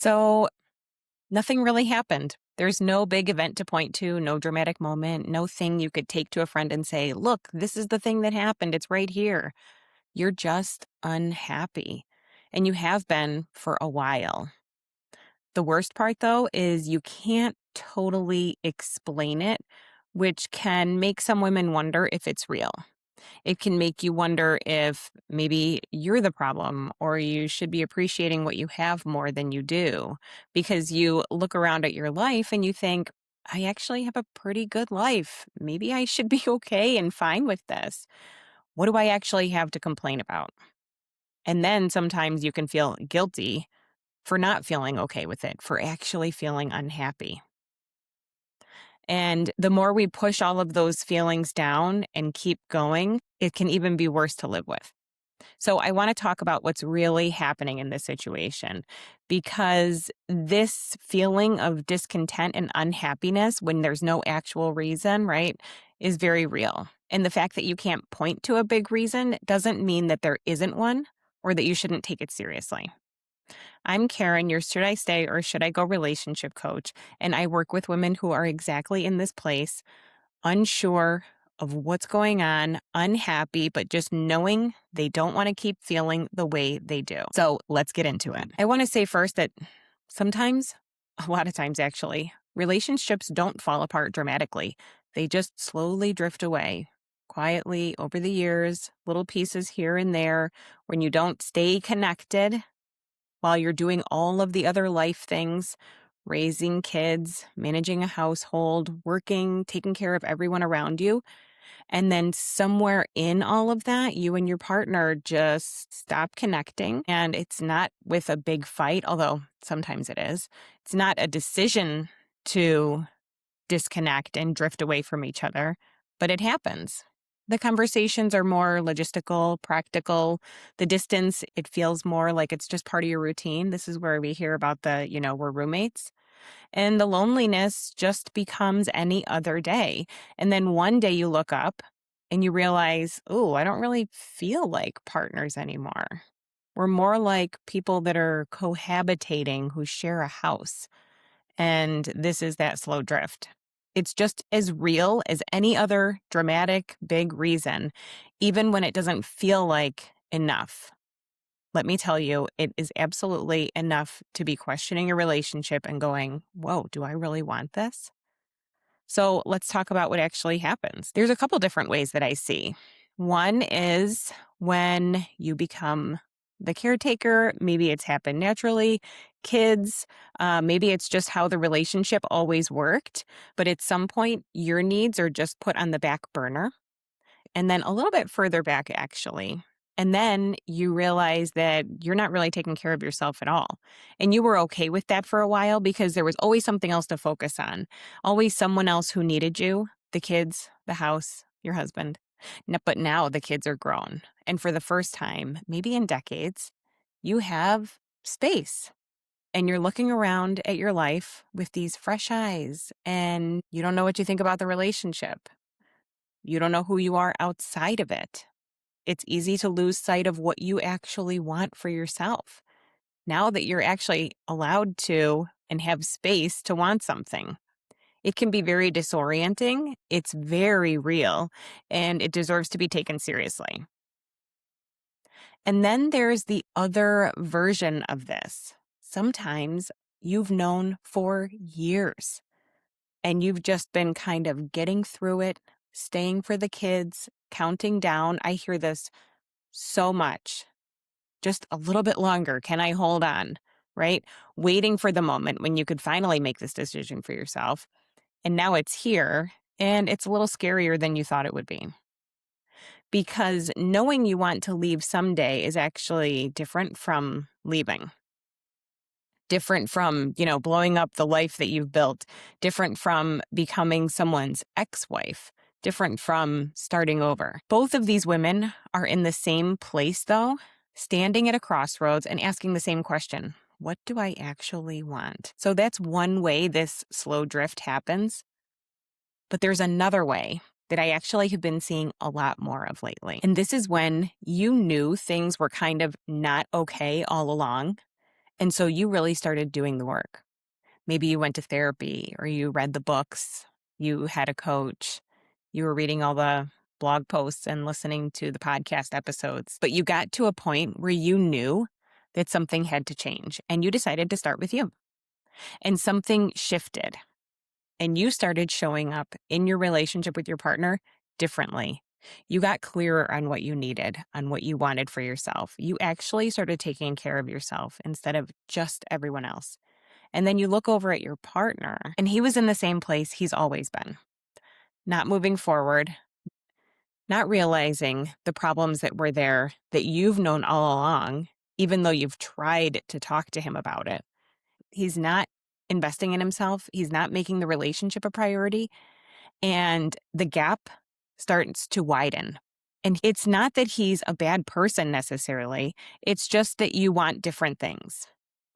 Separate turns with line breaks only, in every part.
So nothing really happened. There's no big event to point to, no dramatic moment, no thing you could take to a friend and say, look, this is the thing that happened. It's right here. You're just unhappy. And you have been for a while. The worst part, though, is you can't totally explain it, which can make some women wonder if it's real. It can make you wonder if maybe you're the problem or you should be appreciating what you have more than you do because you look around at your life and you think, I actually have a pretty good life. Maybe I should be okay and fine with this. What do I actually have to complain about? And then sometimes you can feel guilty for not feeling okay with it, for actually feeling unhappy. And the more we push all of those feelings down and keep going, it can even be worse to live with. So I want to talk about what's really happening in this situation because this feeling of discontent and unhappiness when there's no actual reason, right, is very real. And the fact that you can't point to a big reason doesn't mean that there isn't one or that you shouldn't take it seriously. I'm Karyn, your Should I Stay or Should I Go relationship coach, and I work with women who are exactly in this place, unsure of what's going on, unhappy, but just knowing they don't want to keep feeling the way they do. So let's get into it. I want to say first that sometimes, a lot of times actually, relationships don't fall apart dramatically. They just slowly drift away. Quietly over the years, little pieces here and there, when you don't stay connected while you're doing all of the other life things, raising kids, managing a household, working, taking care of everyone around you. And then somewhere in all of that, you and your partner just stop connecting. And it's not with a big fight, although sometimes it is. It's not a decision to disconnect and drift away from each other, but it happens. The conversations are more logistical, practical. The distance, it feels more like it's just part of your routine. This is where we hear about we're roommates. And the loneliness just becomes any other day. And then one day you look up and you realize, oh, I don't really feel like partners anymore. We're more like people that are cohabitating who share a house. And this is that slow drift. It's just as real as any other dramatic, big reason, even when it doesn't feel like enough. Let me tell you, it is absolutely enough to be questioning your relationship and going, whoa, do I really want this? So let's talk about what actually happens. There's a couple different ways that I see. One is when you become the caretaker. Maybe it's happened naturally. Kids, maybe it's just how the relationship always worked. But at some point, your needs are just put on the back burner. And then a little bit further back, actually. And then you realize that you're not really taking care of yourself at all. And you were okay with that for a while because there was always something else to focus on, always someone else who needed you, the kids, the house, your husband. But now the kids are grown. And for the first time, maybe in decades, you have space. And you're looking around at your life with these fresh eyes, and you don't know what you think about the relationship. You don't know who you are outside of it. It's easy to lose sight of what you actually want for yourself now that you're actually allowed to and have space to want something. It can be very disorienting. It's very real, and it deserves to be taken seriously. And then there's the other version of this. Sometimes you've known for years and you've just been kind of getting through it, staying for the kids, counting down. I hear this so much. Just a little bit longer. Can I hold on? Right? Waiting for the moment when you could finally make this decision for yourself. And now it's here, and it's a little scarier than you thought it would be. Because knowing you want to leave someday is actually different from leaving. Different from, blowing up the life that you've built. Different from becoming someone's ex-wife. Different from starting over. Both of these women are in the same place, though, standing at a crossroads and asking the same question. What do I actually want? So that's one way this slow drift happens. But there's another way that I actually have been seeing a lot more of lately. And this is when you knew things were kind of not okay all along. And so you really started doing the work. Maybe you went to therapy or you read the books, you had a coach, you were reading all the blog posts and listening to the podcast episodes, but you got to a point where you knew that something had to change and you decided to start with you. And something shifted and you started showing up in your relationship with your partner differently. You got clearer on what you needed, on what you wanted for yourself. You actually started taking care of yourself instead of just everyone else. And then you look over at your partner, and he was in the same place he's always been, not moving forward, not realizing the problems that were there that you've known all along, even though you've tried to talk to him about it. He's not investing in himself. He's not making the relationship a priority. And the gap starts to widen. And it's not that he's a bad person necessarily. It's just that you want different things,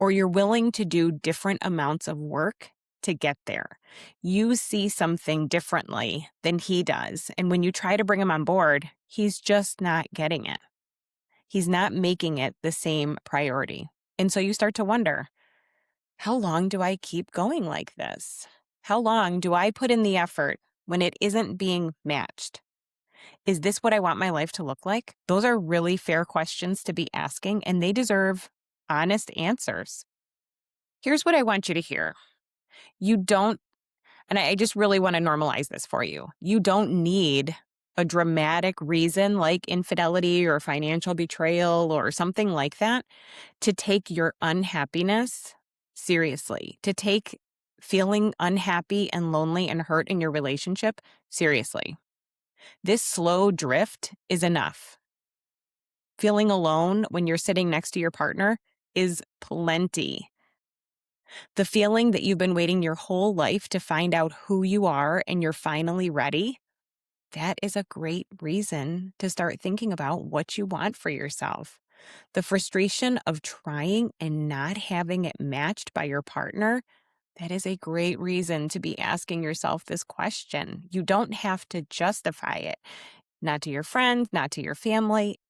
or you're willing to do different amounts of work to get there. You see something differently than he does. And when you try to bring him on board, he's just not getting it. He's not making it the same priority. And so you start to wonder, how long do I keep going like this? How long do I put in the effort when it isn't being matched? Is this what I want my life to look like? Those are really fair questions to be asking, and they deserve honest answers. Here's what I want you to hear. You don't, and I just really want to normalize this for you. You don't need a dramatic reason like infidelity or financial betrayal or something like that to take your unhappiness seriously, to take feeling unhappy and lonely and hurt in your relationship seriously. This slow drift is enough. Feeling alone when you're sitting next to your partner is plenty. The feeling that you've been waiting your whole life to find out who you are and you're finally ready, that is a great reason to start thinking about what you want for yourself. The frustration of trying and not having it matched by your partner, that is a great reason to be asking yourself this question. You don't have to justify it, not to your friends, not to your family.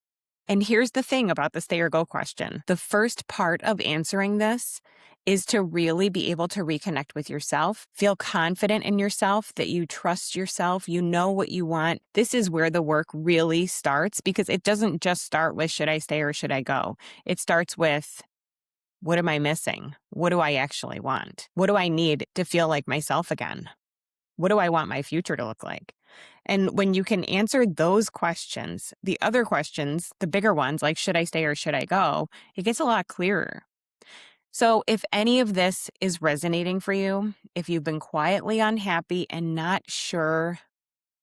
And here's the thing about the stay or go question. The first part of answering this is to really be able to reconnect with yourself, feel confident in yourself, that you trust yourself, you know what you want. This is where the work really starts, because it doesn't just start with should I stay or should I go? It starts with what am I missing? What do I actually want? What do I need to feel like myself again? What do I want my future to look like? And when you can answer those questions, the other questions, the bigger ones, like should I stay or should I go, it gets a lot clearer. So if any of this is resonating for you, if you've been quietly unhappy and not sure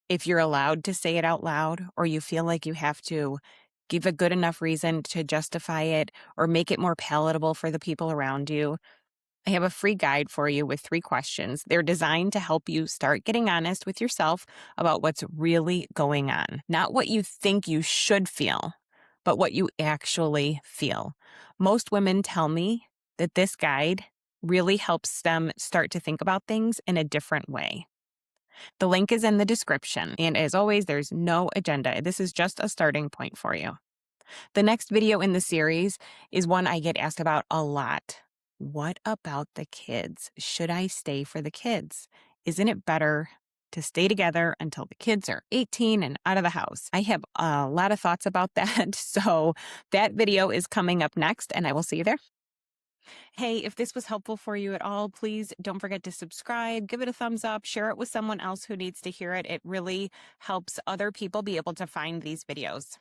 if you're allowed to say it out loud, or you feel like you have to give a good enough reason to justify it or make it more palatable for the people around you, I have a free guide for you with 3 questions. They're designed to help you start getting honest with yourself about what's really going on. Not what you think you should feel, but what you actually feel. Most women tell me that this guide really helps them start to think about things in a different way. The link is in the description. And as always, there's no agenda. This is just a starting point for you. The next video in the series is one I get asked about a lot. What about the kids? Should I stay for the kids? Isn't it better to stay together until the kids are 18 and out of the house? I have a lot of thoughts about that. So that video is coming up next, and I will see you there. Hey, if this was helpful for you at all, please don't forget to subscribe, give it a thumbs up, share it with someone else who needs to hear it. It really helps other people be able to find these videos.